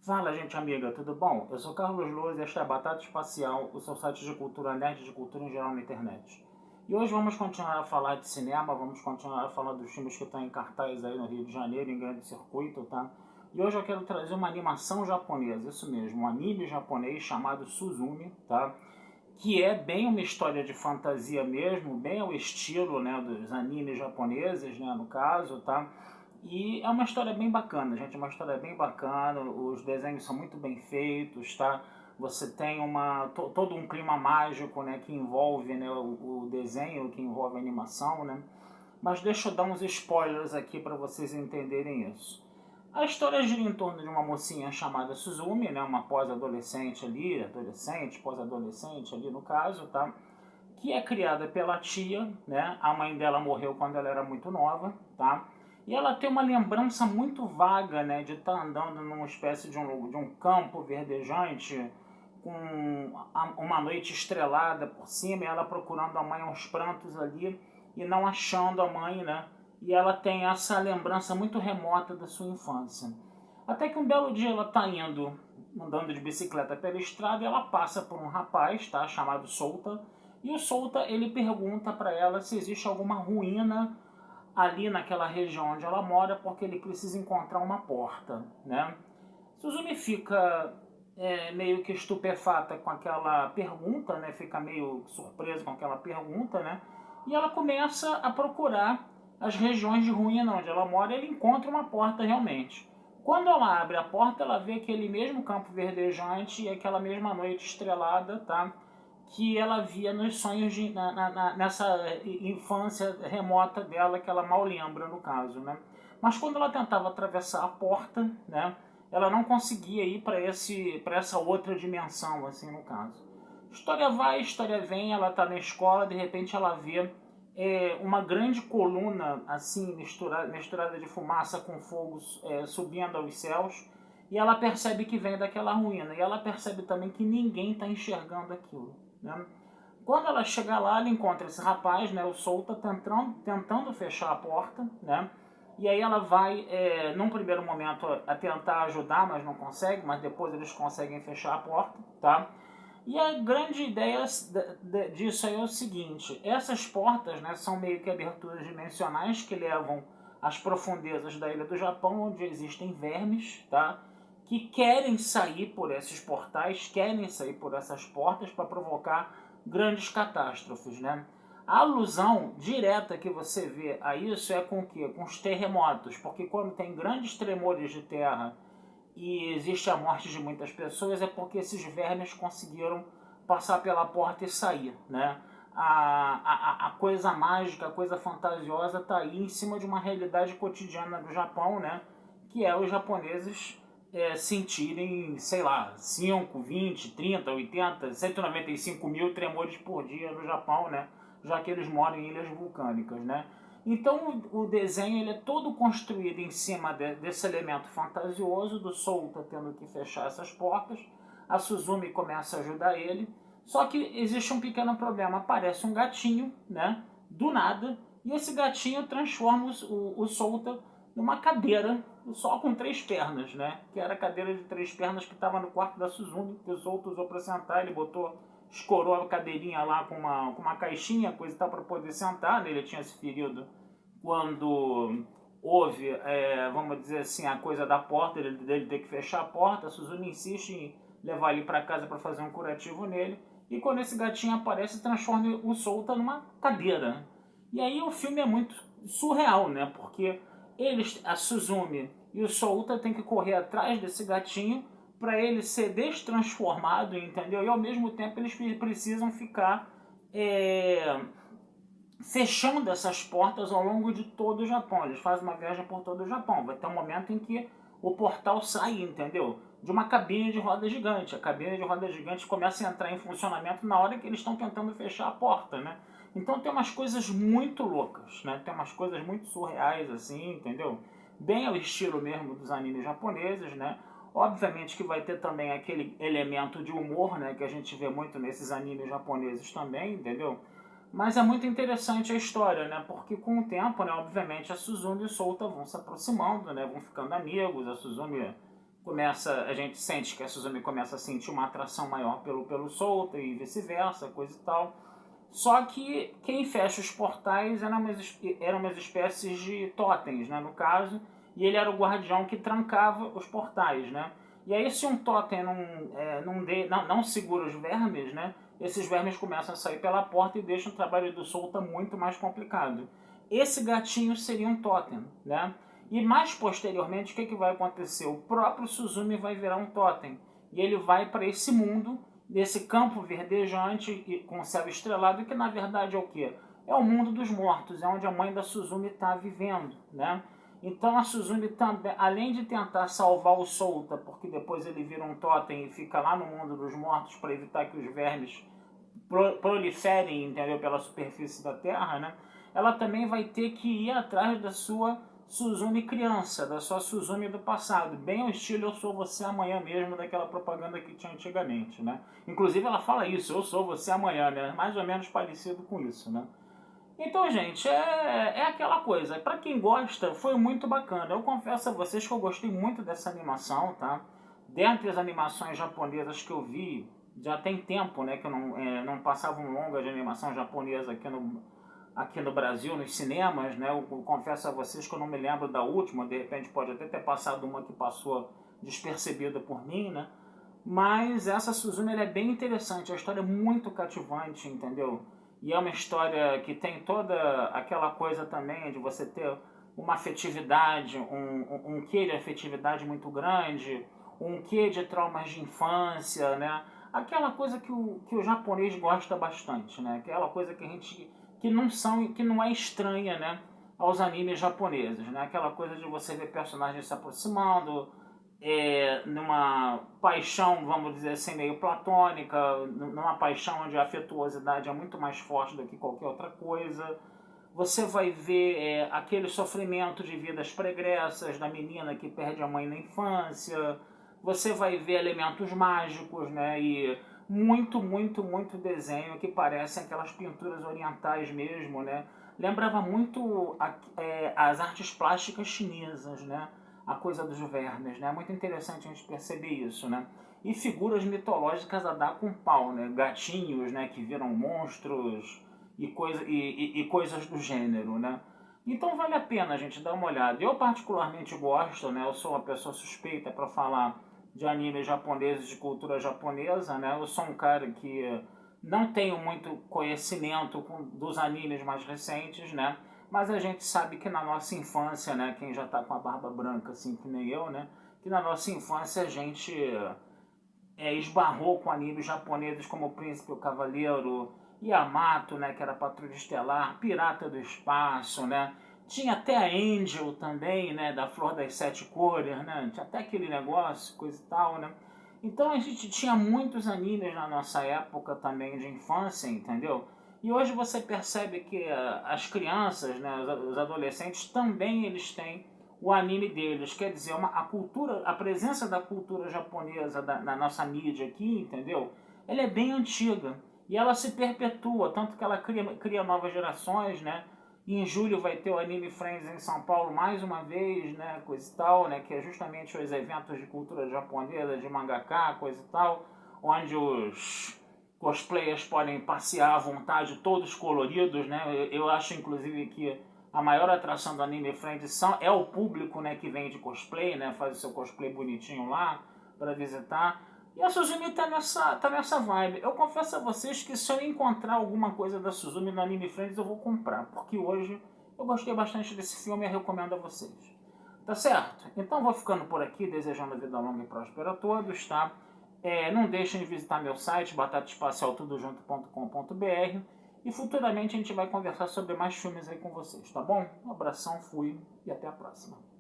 Fala, gente amiga, tudo bom? Eu sou Carlos Luz e esta é a Batata Espacial, o seu site de cultura nerd, de cultura em geral na internet. E hoje vamos continuar a falar de cinema, vamos continuar a falar dos filmes que estão em cartaz aí no Rio de Janeiro, em grande circuito, tá? E hoje eu quero trazer uma animação japonesa, isso mesmo, um anime japonês chamado Suzumi, tá? Que é bem uma história de fantasia mesmo, bem ao estilo, né, dos animes japoneses, né, no caso, tá? E é uma história bem bacana, gente, é uma história bem bacana, os desenhos são muito bem feitos, tá? Você tem todo um clima mágico, né, que envolve, né, o desenho, que envolve a animação, né? Mas deixa eu dar uns spoilers aqui para vocês entenderem isso. A história gira em torno de uma mocinha chamada Suzumi, né, uma pós-adolescente ali, adolescente, pós-adolescente ali no caso, tá? Que é criada pela tia, né? A mãe dela morreu quando ela era muito nova, tá? E ela tem uma lembrança muito vaga, né, de estar andando numa espécie de um campo verdejante com uma noite estrelada por cima, e ela procurando a mãe aos prantos ali e não achando a mãe, né? E ela tem essa lembrança muito remota da sua infância. Até que um belo dia ela está indo, andando de bicicleta pela estrada, e ela passa por um rapaz, tá, chamado Souta, e o Souta ele pergunta para ela se existe alguma ruína ali naquela região onde ela mora, porque ele precisa encontrar uma porta, né? Suzumi fica meio que estupefata com aquela pergunta, né? Fica meio surpresa com aquela pergunta, né? E ela começa a procurar as regiões de ruína onde ela mora, e ele encontra uma porta realmente. Quando ela abre a porta, ela vê aquele mesmo campo verdejante e aquela mesma noite estrelada, tá? Que ela via nos sonhos nessa infância remota dela, que ela mal lembra no caso, né? Mas quando ela tentava atravessar a porta, né, ela não conseguia ir para essa outra dimensão, assim no caso. História vai, história vem, ela está na escola, de repente ela vê uma grande coluna assim misturada de fumaça com fogo subindo aos céus, e ela percebe que vem daquela ruína, e ela percebe também que ninguém está enxergando aquilo, né? Quando ela chega lá, ela encontra esse rapaz, né, o Souta, tentando fechar a porta, né? E aí ela vai, num primeiro momento, a tentar ajudar, mas não consegue, mas depois eles conseguem fechar a porta, tá? E a grande ideia disso aí é o seguinte: essas portas, né, são meio que aberturas dimensionais que levam às profundezas da ilha do Japão, onde existem vermes, tá? Que querem sair por esses portais, querem sair por essas portas para provocar grandes catástrofes, né? A alusão direta que você vê a isso é com o quê? Com os terremotos, porque quando tem grandes tremores de terra e existe a morte de muitas pessoas, é porque esses vermes conseguiram passar pela porta e sair, né? A coisa mágica, a coisa fantasiosa está aí em cima de uma realidade cotidiana do Japão, né? Que é os japoneses sentirem, sei lá, 5, 20, 30, 80, 195 mil tremores por dia no Japão, né? Já que eles moram em ilhas vulcânicas, né? Então o desenho ele é todo construído em cima desse elemento fantasioso do Souta tendo que fechar essas portas. A Suzumi começa a ajudar ele. Só que existe um pequeno problema. Aparece um gatinho, né? Do nada. E esse gatinho transforma o Souta numa cadeira só com 3 pernas, né? Que era a cadeira de 3 pernas que estava no quarto da Suzumi, que o Souta usou para sentar. Ele escorou a cadeirinha lá com uma caixinha, coisa e tal, para poder sentar, né? Ele tinha se ferido quando houve, vamos dizer assim, a coisa da porta, dele ter que fechar a porta. A Suzumi insiste em levar ele para casa para fazer um curativo nele, e quando esse gatinho aparece, transforma o Souta numa cadeira. E aí o filme é muito surreal, né? Porque a Suzumi e o Souta têm que correr atrás desse gatinho para ele ser destransformado, entendeu? E ao mesmo tempo eles precisam ficar fechando essas portas ao longo de todo o Japão. Eles fazem uma viagem por todo o Japão. Vai ter um momento em que o portal sai, entendeu? De uma cabine de roda gigante. A cabine de roda gigante começa a entrar em funcionamento na hora que eles estão tentando fechar a porta, né? Então tem umas coisas muito loucas, né? Tem umas coisas muito surreais, assim, entendeu? Bem ao estilo mesmo dos animes japoneses, né? Obviamente que vai ter também aquele elemento de humor, né? Que a gente vê muito nesses animes japoneses também, entendeu? Mas é muito interessante a história, né? Porque com o tempo, né, obviamente, a Suzumi e o Souta vão se aproximando, né? Vão ficando amigos. A Suzumi a gente sente que a Suzumi começa a sentir uma atração maior pelo Souta e vice-versa, coisa e tal. Só que quem fecha os portais eram umas espécies de totens, né, no caso, e ele era o guardião que trancava os portais, né? E aí se um totem não segura os vermes, né, esses vermes começam a sair pela porta e deixam o trabalho do Souta muito mais complicado. Esse gatinho seria um totem, né? E mais posteriormente, o que vai acontecer? O próprio Suzumi vai virar um totem. E ele vai para esse mundo, desse campo verdejante com céu estrelado, que na verdade é o quê? É o mundo dos mortos, é onde a mãe da Suzumi está vivendo, né? Então a Suzumi também, além de tentar salvar o Souta, porque depois ele vira um totem e fica lá no mundo dos mortos para evitar que os vermes proliferem, entendeu, pela superfície da Terra, né? Ela também vai ter que ir atrás da sua Suzumi criança, da sua Suzumi do passado, bem ao estilo Eu Sou Você Amanhã mesmo, daquela propaganda que tinha antigamente, né? Inclusive ela fala isso, Eu Sou Você Amanhã, né? Mais ou menos parecido com isso, né? Então, gente, é aquela coisa. Pra quem gosta, foi muito bacana. Eu confesso a vocês que eu gostei muito dessa animação, tá? Dentre as animações japonesas que eu vi, já tem tempo, né, que eu não passava um longa de animação japonesa aqui no Brasil, nos cinemas, né? Eu confesso a vocês que eu não me lembro da última, de repente pode até ter passado uma que passou despercebida por mim, né? Mas essa Suzumi ela é bem interessante, a história é muito cativante, entendeu? E é uma história que tem toda aquela coisa também de você ter uma afetividade, um quê de afetividade muito grande, um quê de traumas de infância, né? Aquela coisa que o japonês gosta bastante, né? Aquela coisa que a gente que não é estranha, né, aos animes japoneses, né? Aquela coisa de você ver personagens se aproximando, numa paixão, vamos dizer assim, meio platônica, numa paixão onde a afetuosidade é muito mais forte do que qualquer outra coisa. Você vai ver aquele sofrimento de vidas pregressas da menina que perde a mãe na infância. Você vai ver elementos mágicos, né? E muito, muito, muito desenho que parecem aquelas pinturas orientais mesmo, né? Lembrava muito as artes plásticas chinesas, né? A coisa dos vermes, né? É muito interessante a gente perceber isso, né? E figuras mitológicas a dar com pau, né? Gatinhos, né? Que viram monstros e coisas do gênero, né? Então vale a pena a gente dar uma olhada. Eu particularmente gosto, né? Eu sou uma pessoa suspeita para falar de animes japoneses, de cultura japonesa, né? Eu sou um cara que não tenho muito conhecimento dos animes mais recentes, né? Mas a gente sabe que na nossa infância, né? Quem já tá com a barba branca, assim que nem eu, né? Que na nossa infância a gente esbarrou com animes japoneses como O Príncipe e o Cavaleiro, Yamato, né, que era Patrulha Estelar, Pirata do Espaço, né? Tinha até a Angel também, né, da Flor das Sete Cores, né? Tinha até aquele negócio, coisa e tal, né? Então a gente tinha muitos animes na nossa época também de infância, entendeu? E hoje você percebe que as crianças, né, os adolescentes também eles têm o anime deles, quer dizer, a presença da cultura japonesa na nossa mídia aqui, entendeu? Ela é bem antiga e ela se perpetua, tanto que ela cria novas gerações, né? E em julho vai ter o Anime Friends em São Paulo mais uma vez, né? Coisa e tal, né? Que é justamente os eventos de cultura japonesa, de mangaka, coisa e tal, onde os cosplayers podem passear à vontade, todos coloridos, né? Eu acho, inclusive, que a maior atração do Anime Friends é o público, né, que vem de cosplay, né? Faz o seu cosplay bonitinho lá para visitar. E a Suzumi tá nessa vibe. Eu confesso a vocês que se eu encontrar alguma coisa da Suzumi no Anime Friends, eu vou comprar. Porque hoje eu gostei bastante desse filme e recomendo a vocês. Tá certo? Então vou ficando por aqui, desejando vida longa e próspera a todos, tá? Não deixem de visitar meu site, batataespacialtudojunto.com.br. E futuramente a gente vai conversar sobre mais filmes aí com vocês, tá bom? Um abração, fui e até a próxima.